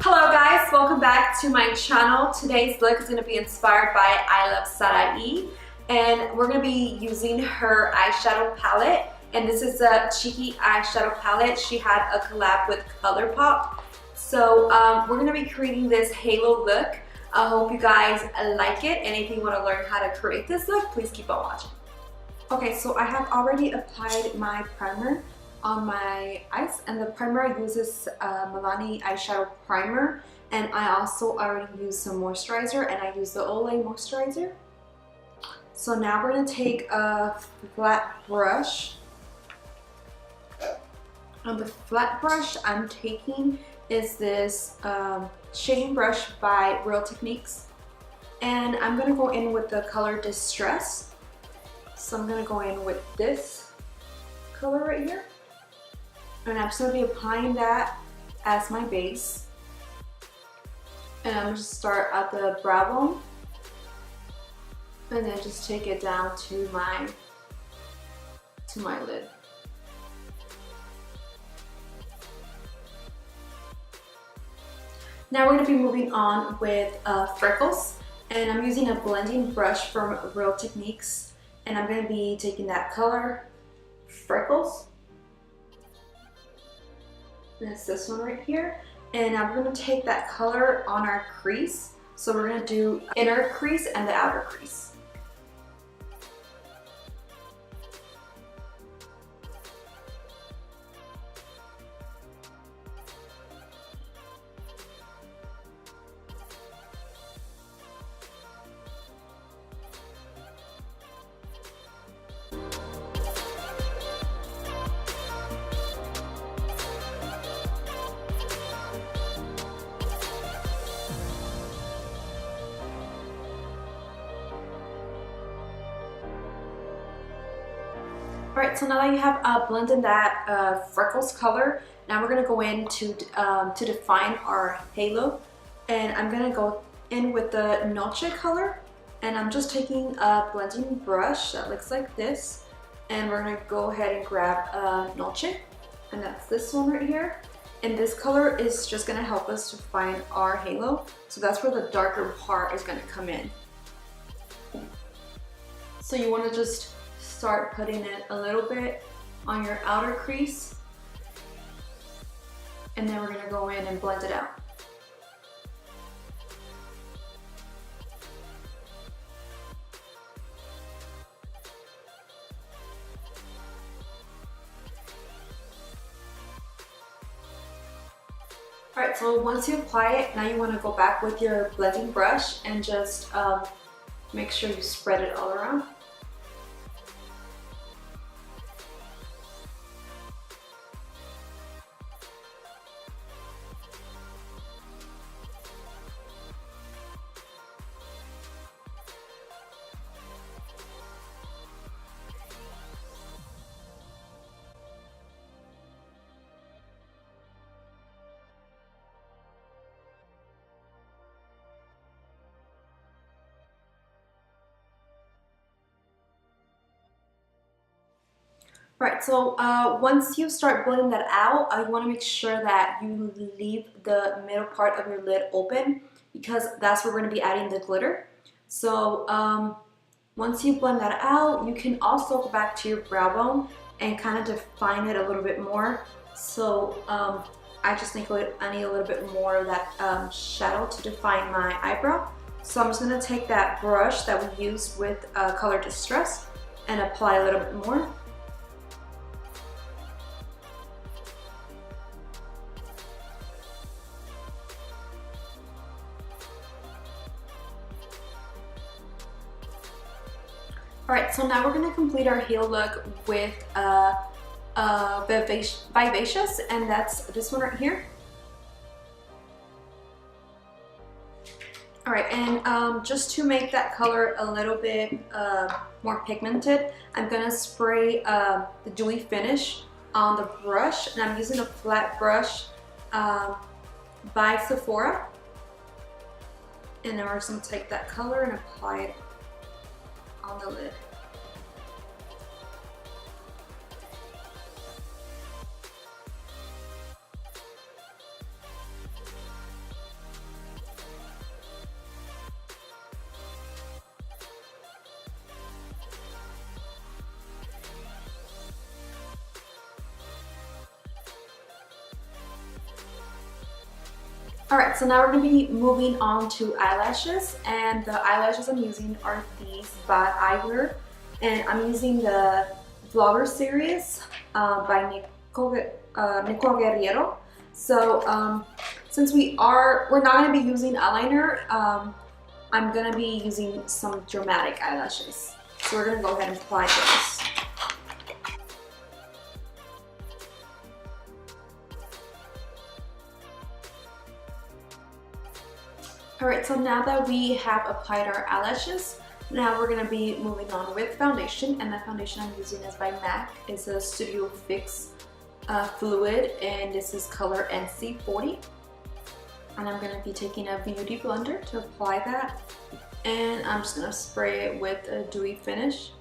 Hello guys, welcome back to my channel. Today's look is going to be inspired by Iluvsarahii, and we're going to be using her eyeshadow palette. And this is a cheeky eyeshadow palette. She had a collab with Colorpop. So we're going to be creating this halo look. I hope you guys like it, and if you want to learn how to create this look, please keep on watching. Okay, so I have already applied my primer on my eyes, and the primer I use is Milani eyeshadow primer, and I also already used some moisturizer, and I use the Olay moisturizer. So now we're going to take a flat brush. On the flat brush I'm taking is this shading brush by Real Techniques, and I'm going to go in with the color Distress. So I'm going to go in with this color right here. And I'm just going to be applying that as my base. And I'm going to start at the brow bone. And then just take it down to my lid. Now we're going to be moving on with freckles. And I'm using a blending brush from Real Techniques. And I'm going to be taking that color, Freckles. That's this one right here, and I'm going to take that color on our crease. So we're going to do inner crease and the outer crease. Alright, so now that you have blended that freckles color, now we're going to go in to define our halo. And I'm going to go in with the Noche color, and I'm just taking a blending brush that looks like this, and we're going to go ahead and grab Noche, and that's this one right here. And this color is just going to help us define our halo, so that's where the darker part is going to come in. So you want to just start putting it a little bit on your outer crease, and then we're going to go in and blend it out. Alright, so once you apply it, now you want to go back with your blending brush and just make sure you spread it all around. Right, so once you start blending that out, you want to make sure that you leave the middle part of your lid open, because that's where we're going to be adding the glitter. So once you blend that out, you can also go back to your brow bone and kind of define it a little bit more. So I just think I need a little bit more of that shadow to define my eyebrow. So I'm just going to take that brush that we used with color Distress and apply a little bit more. Alright, so now we're going to complete our heel look with Vivacious, and that's this one right here. Alright, and just to make that color a little bit more pigmented, I'm going to spray the dewy finish on the brush, and I'm using a flat brush by Sephora. And then we're just going to take that color and apply it on the lid. Alright, so now we're going to be moving on to eyelashes, and the eyelashes I'm using are these by Eyewear, and I'm using the Vlogger series by Nicole Guerriero. So since we're not going to be using eyeliner, I'm going to be using some dramatic eyelashes. So we're going to go ahead and apply those. Alright, so now that we have applied our eyelashes, now we're going to be moving on with foundation, and the foundation I'm using is by MAC. It's a Studio Fix fluid, and this is color NC40. And I'm going to be taking a beauty blender to apply that, and I'm just going to spray it with a dewy finish.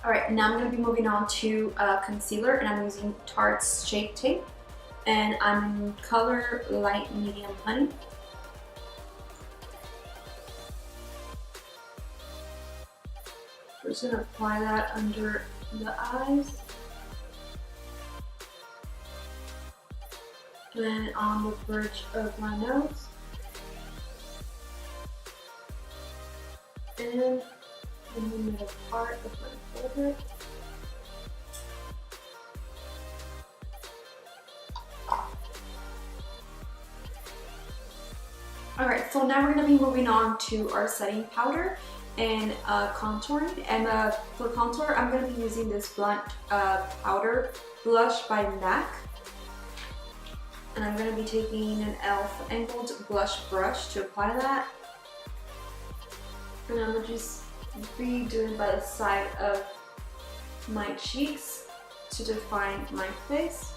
Alright, now I'm going to be moving on to concealer, and I'm using Tarte's Shape Tape, and I'm in color Light Medium Honey. I'm just going to apply that under the eyes, and on the bridge of my nose, and in the middle part of my forehead. Alright, so now we're going to be moving on to our setting powder and contouring. And for contour, I'm going to be using this Blunt Powder Blush by MAC. And I'm going to be taking an e.l.f. angled blush brush to apply that. And I'm going to just be doing by the side of my cheeks to define my face.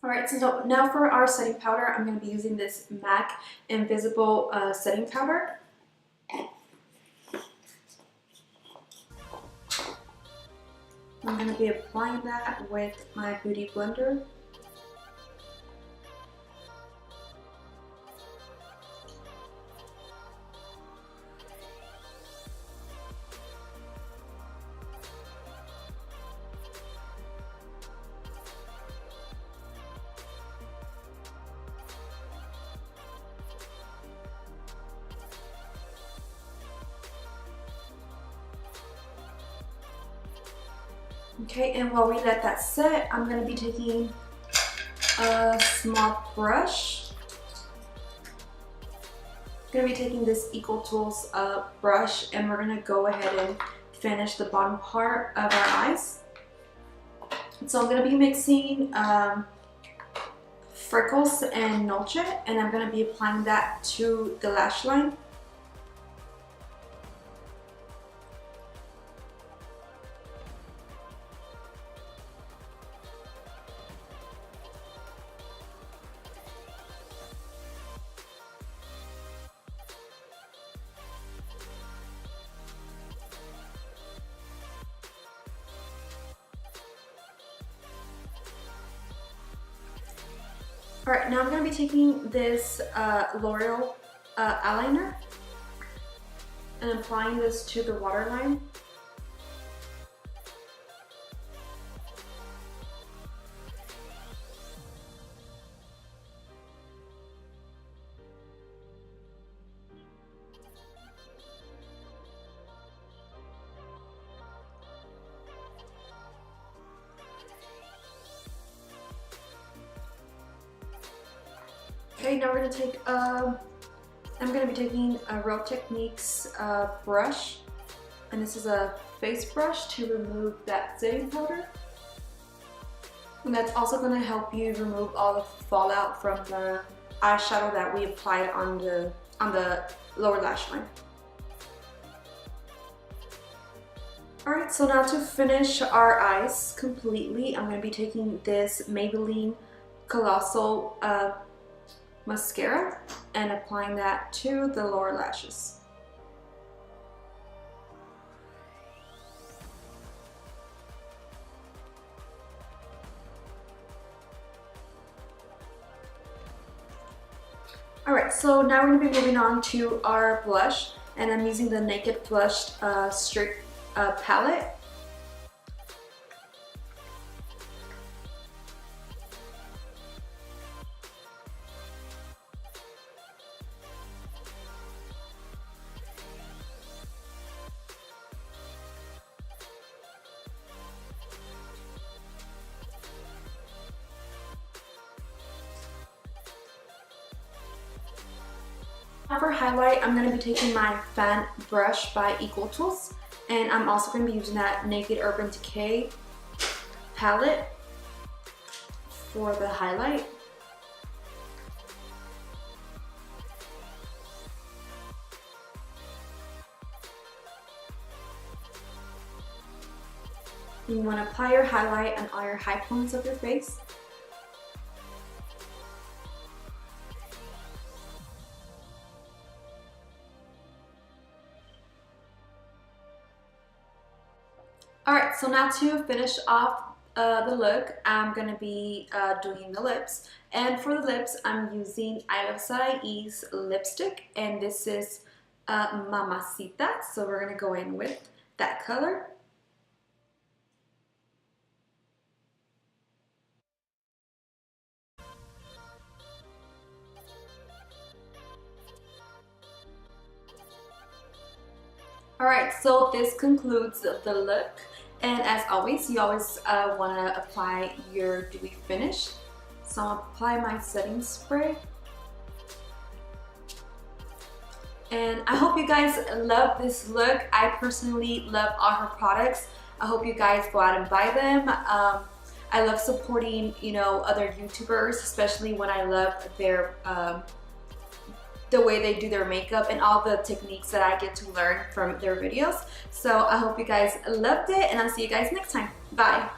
Alright, so now for our setting powder, I'm going to be using this MAC Invisible setting powder. I'm going to be applying that with my beauty blender. Okay, and while we let that set, I'm going to be taking a small brush. I'm going to be taking this Equal Tools brush, and we're going to go ahead and finish the bottom part of our eyes. So I'm going to be mixing Freckles and Noche, and I'm going to be applying that to the lash line. Alright, now I'm going to be taking this L'Oreal eyeliner and applying this to the waterline. Okay, now we're going to take, I'm going to be taking a Real Techniques brush, and this is a face brush to remove that setting powder. And that's also going to help you remove all the fallout from the eyeshadow that we applied on the lower lash line. Alright, so now to finish our eyes completely, I'm going to be taking this Maybelline Colossal mascara and applying that to the lower lashes. Alright, so now we're going to be moving on to our blush, and I'm using the Naked Blush Strict palette. For highlight, I'm going to be taking my fan brush by Equal Tools, and I'm also going to be using that Naked Urban Decay palette for the highlight. You want to apply your highlight on all your high points of your face. Alright, so now to finish off the look, I'm going to be doing the lips. And for the lips, I'm using Iluvsarahii's lipstick, and this is Mamacita. So we're going to go in with that color. Alright, so this concludes the look. And as always, you always want to apply your dewy finish. So I'll apply my setting spray. And I hope you guys love this look. I personally love all her products. I hope you guys go out and buy them. I love supporting, you know, other YouTubers, especially when I love their the way they do their makeup and all the techniques that I get to learn from their videos. So I hope you guys loved it, and I'll see you guys next time. Bye!